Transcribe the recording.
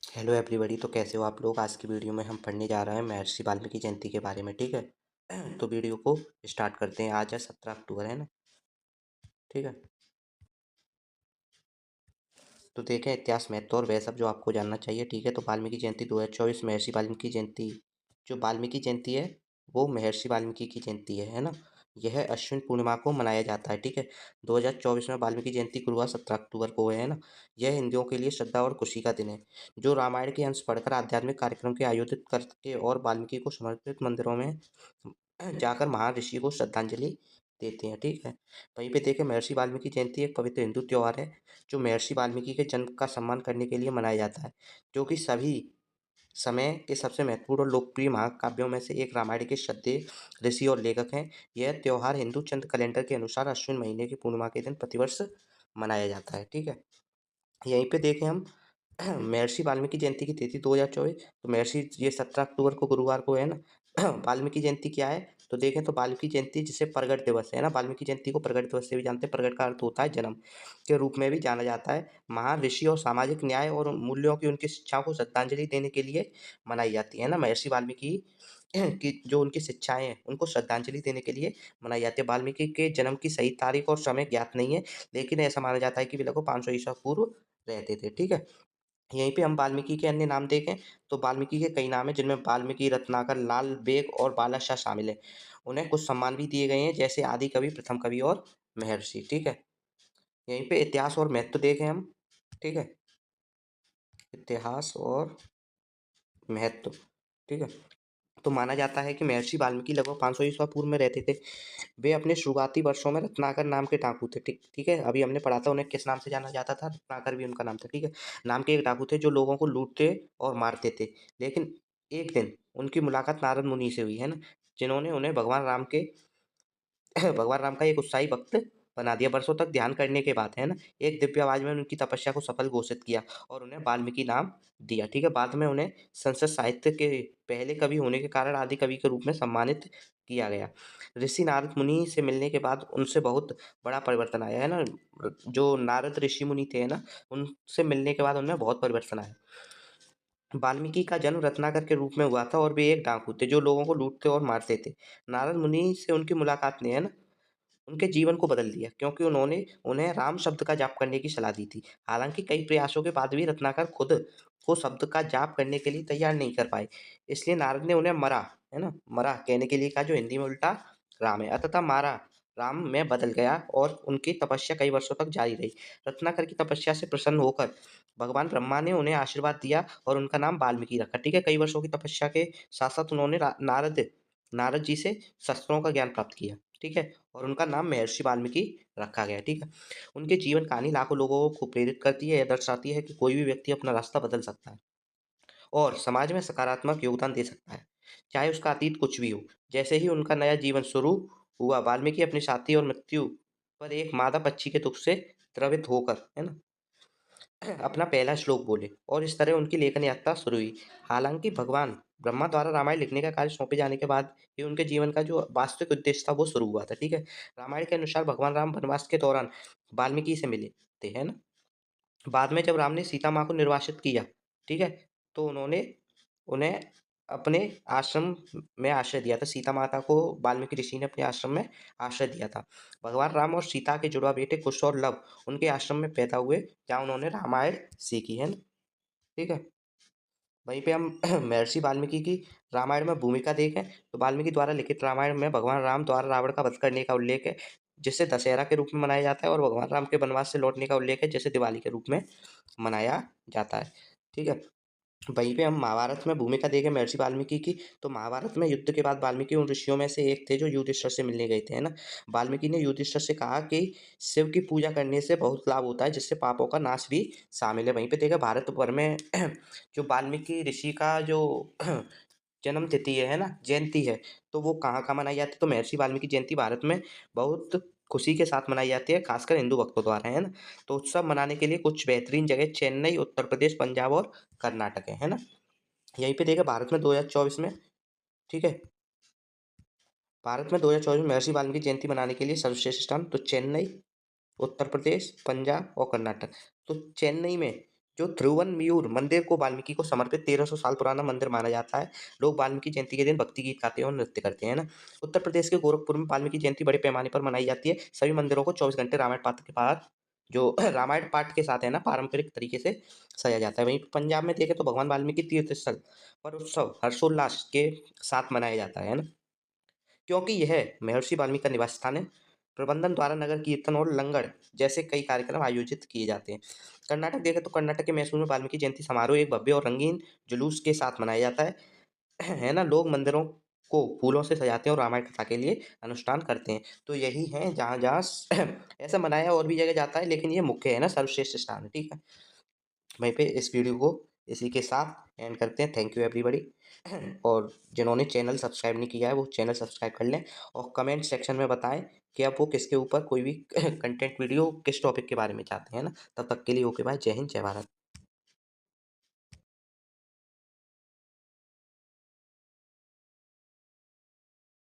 Hello everybody. तो कैसे हो आप लोग। आज की वीडियो में हम पढ़ने जा रहे हैं महर्षि वाल्मीकि जयंती के बारे में। ठीक है। तो वीडियो को स्टार्ट करते हैं। आज है 17 अक्टूबर, है ना। ठीक है। तो देखें इतिहास, महत्व और वह सब जो आपको जानना चाहिए। ठीक है। तो वाल्मीकि जयंती 2024 महर्षि वाल्मीकि जयंती। जो वाल्मीकि जयंती है वो महर्षि वाल्मीकि की जयंती है ना। यह अश्विन पूर्णिमा को मनाया जाता है। ठीक है। 2024 में वाल्मीकि जयंती गुरुवार 17 अक्टूबर को है ना। यह हिंदुओं के लिए श्रद्धा और खुशी का दिन है, जो रामायण के अंश पढ़कर आध्यात्मिक कार्यक्रम के आयोजित करके और वाल्मीकि को समर्पित मंदिरों में जाकर महान ऋषि को श्रद्धांजलि देते हैं। ठीक है। वहीं पे देखें महर्षि वाल्मीकि जयंती एक पवित्र हिंदू त्योहार है, जो महर्षि वाल्मीकि के जन्म का सम्मान करने के लिए मनाया जाता है, जो कि सभी समय के सबसे महत्वपूर्ण और लोकप्रिय महाकाव्यों में से एक रामायण के श्रद्धेय ऋषि और लेखक हैं। यह त्योहार हिंदू चंद्र कैलेंडर के अनुसार अश्विन महीने की पूर्णिमा के दिन प्रतिवर्ष मनाया जाता है। ठीक है। यहीं पे देखें हम महर्षि वाल्मीकि जयंती की तिथि 2024। तो महर्षि ये 17 अक्टूबर को गुरुवार को है ना। वाल्मीकि जयंती क्या है तो देखें तो वाल्मीकि जयंती जिसे प्रगट दिवस है ना, वाल्मीकि जयंती को प्रगट दिवस से भी जानते हैं। प्रगट का अर्थ होता है जन्म के रूप में भी जाना जाता है। महान ऋषि और सामाजिक न्याय और मूल्यों की उनकी शिक्षा को श्रद्धांजलि देने के लिए मनाई जाती है ना। महर्षि वाल्मीकि की जो उनकी शिक्षाएं हैं उनको श्रद्धांजलि देने के लिए मनाई जाती है। वाल्मीकि के जन्म की सही तारीख और समय ज्ञात नहीं है, लेकिन ऐसा माना जाता है कि वे लगभग 500 ईसा पूर्व रहते थे। ठीक है। यहीं पे हम वाल्मीकि के अन्य नाम देखें तो वाल्मीकि के कई नाम हैं, जिनमें वाल्मीकि, रत्नाकर, लाल बेग और बालाशाह शामिल है। उन्हें कुछ सम्मान भी दिए गए हैं, जैसे आदि कवि, प्रथम कवि और महर्षि। ठीक है। यहीं पे इतिहास और महत्व देखें हम। ठीक है। इतिहास और महत्व। ठीक है। तो माना जाता है कि महर्षि वाल्मीकि लगभग 500 ईसा पूर्व में रहते थे। वे अपने शुरुआती वर्षों में रत्नाकर नाम के डाकू थे। ठीक ठीक है। अभी हमने पढ़ा था उन्हें किस नाम से जाना जाता था, रत्नाकर भी उनका नाम था। ठीक है। नाम के एक डाकू थे जो लोगों को लूटते और मारते थे। लेकिन एक दिन उनकी मुलाकात नारद मुनि से हुई है ना, जिन्होंने उन्हें भगवान राम का एक उत्साही भक्त बना दिया। वर्षों तक ध्यान करने के बाद है ना, एक दिव्य आवाज में उनकी तपस्या को सफल घोषित किया और उन्हें वाल्मीकि नाम दिया। ठीक है। बाद में उन्हें संस्कृत साहित्य के पहले कवि होने के कारण आदि कवि के रूप में सम्मानित किया गया। ऋषि नारद मुनि से मिलने के बाद उनसे बहुत बड़ा परिवर्तन आया है ना। जो नारद ऋषि मुनि थे ना, उनसे मिलने के बाद उनमें बहुत परिवर्तन आया। वाल्मीकि का जन्म रत्नाकर के रूप में हुआ था और वे एक डाकू थे जो लोगों को लूटते और मारते थे। नारद मुनि से उनकी मुलाकात ने है ना उनके जीवन को बदल दिया, क्योंकि उन्होंने उन्हें राम शब्द का जाप करने की सलाह दी थी। हालांकि कई प्रयासों के बाद भी रत्नाकर खुद को शब्द का जाप करने के लिए तैयार नहीं कर पाए। इसलिए नारद ने उन्हें मरा, है ना, मरा कहने के लिए कहा, जो हिंदी में उल्टा राम है। अतः मारा राम में बदल गया और उनकी तपस्या कई वर्षों तक जारी रही। रत्नाकर की तपस्या से प्रसन्न होकर भगवान ब्रह्मा ने उन्हें आशीर्वाद दिया और उनका नाम वाल्मीकि रखा। ठीक है। कई वर्षों की तपस्या के साथ साथ उन्होंने नारद नारद जी से शस्त्रों का ज्ञान प्राप्त किया। ठीक है। और उनका नाम महर्षि वाल्मीकि रखा गया। ठीक है। उनके जीवन कहानी लाखों लोगों को प्रेरित करती है। यह दर्शाती है कि कोई भी व्यक्ति अपना रास्ता बदल सकता है और समाज में सकारात्मक योगदान दे सकता है, चाहे उसका अतीत कुछ भी हो। जैसे ही उनका नया जीवन शुरू हुआ, वाल्मीकि अपनी साथी और मृत्यु पर एक मादा पक्षी के दुख से द्रवित होकर, है ना, अपना पहला श्लोक बोले और इस तरह उनकी लेखन यात्रा शुरू हुई। हालांकि भगवान ब्रह्मा द्वारा रामायण लिखने का कार्य सौंपे जाने के बाद ही उनके जीवन का जो वास्तविक उद्देश्य था वो शुरू हुआ था। ठीक है। रामायण के अनुसार भगवान राम वनवास के दौरान वाल्मीकि से मिले थे, है ना। बाद में जब राम ने सीता माँ को निर्वासित किया, ठीक है, तो उन्होंने उन्हें अपने आश्रम में आश्रय दिया था। सीता माता को वाल्मीकि ऋषि ने अपने आश्रम में आश्रय दिया था। भगवान राम और सीता के जुड़वा बेटे कुश और लव उनके आश्रम में पैदा हुए, जहाँ उन्होंने रामायण सीखी, है ना। ठीक है। वहीं पे हम महर्षि वाल्मीकि की रामायण में भूमिका देखें तो वाल्मीकि द्वारा लिखित रामायण में भगवान राम द्वारा रावण का वध करने का उल्लेख है, जिसे दशहरा के रूप में मनाया जाता है, और भगवान राम के वनवास से लौटने का उल्लेख है, जिसे दिवाली के रूप में मनाया जाता है। ठीक है। वहीं पे हम महाभारत में भूमिका देखें महर्षि वाल्मीकि की, तो महाभारत में युद्ध के बाद वाल्मीकि उन ऋषियों में से एक थे जो युधिष्ठिर से मिलने गए थे, है ना। वाल्मीकि ने युधिष्ठिर से कहा कि शिव की पूजा करने से बहुत लाभ होता है, जिससे पापों का नाश भी शामिल है। वहीं पे देखा भारत भर में जो वाल्मीकि ऋषि का जो जन्म तिथि है ना, जयंती है, तो वो कहाँ कहाँ मनाई जाती है, तो महर्षि वाल्मीकि जयंती भारत में बहुत खुशी के साथ मनाई जाती है, खासकर हिंदू भक्तों द्वारा, है ना। तो उत्सव मनाने के लिए कुछ बेहतरीन जगह चेन्नई, उत्तर प्रदेश, पंजाब और कर्नाटक है ना। यहीं पे देखा भारत में 2024 में, ठीक है, भारत में 2024 में महर्षि वाल्मीकि जयंती मनाने के लिए सर्वश्रेष्ठ स्थान तो चेन्नई, उत्तर प्रदेश, पंजाब और कर्नाटक। तो चेन्नई में जो थिरुवन्मियूर मंदिर को वाल्मीकि को समर्पित 1300 साल पुराना मंदिर माना जाता है। लोग वाल्मीकि जयंती के दिन भक्ति गीत गाते हैं और नृत्य करते हैं ना। उत्तर प्रदेश के गोरखपुर में वाल्मीकि जयंती बड़े पैमाने पर मनाई जाती है। सभी मंदिरों को 24 घंटे रामायण पाठ के बाद जो रामायण पाठ के साथ है ना पारंपरिक तरीके से सजा जाता है। वहीं पंजाब में देखें तो भगवान वाल्मीकि तीर्थ स्थल पर उत्सव हर्षोल्लास के साथ मनाया जाता है ना, क्योंकि यह महर्षि वाल्मीकि का निवास स्थान है। प्रबंधन द्वारा नगर कीर्तन और लंगर जैसे कई कार्यक्रम आयोजित किए जाते हैं। कर्नाटक देखें तो कर्नाटक के मैसूर में वाल्मीकि जयंती समारोह एक भव्य और रंगीन जुलूस के साथ मनाया जाता है। है ना, लोग मंदिरों को फूलों से सजाते हैं और रामायण कथा के लिए अनुष्ठान करते हैं। तो यही है जहाँ जहाँ ऐसा मनाया और भी जगह जाता है, लेकिन ये मुख्य है ना सर्वश्रेष्ठ स्थान है। ठीक है, वहीं पे इस वीडियो को इसी के साथ एंड करते हैं। Thank you everybody. और जिन्होंने चैनल सब्सक्राइब नहीं किया है वो चैनल सब्सक्राइब कर लें और कमेंट सेक्शन में बताएं कि आप वो किसके ऊपर कोई भी कंटेंट वीडियो किस टॉपिक के बारे में चाहते हैं ना। तब तक के लिए ओके बाय, जय हिंद जय भारत।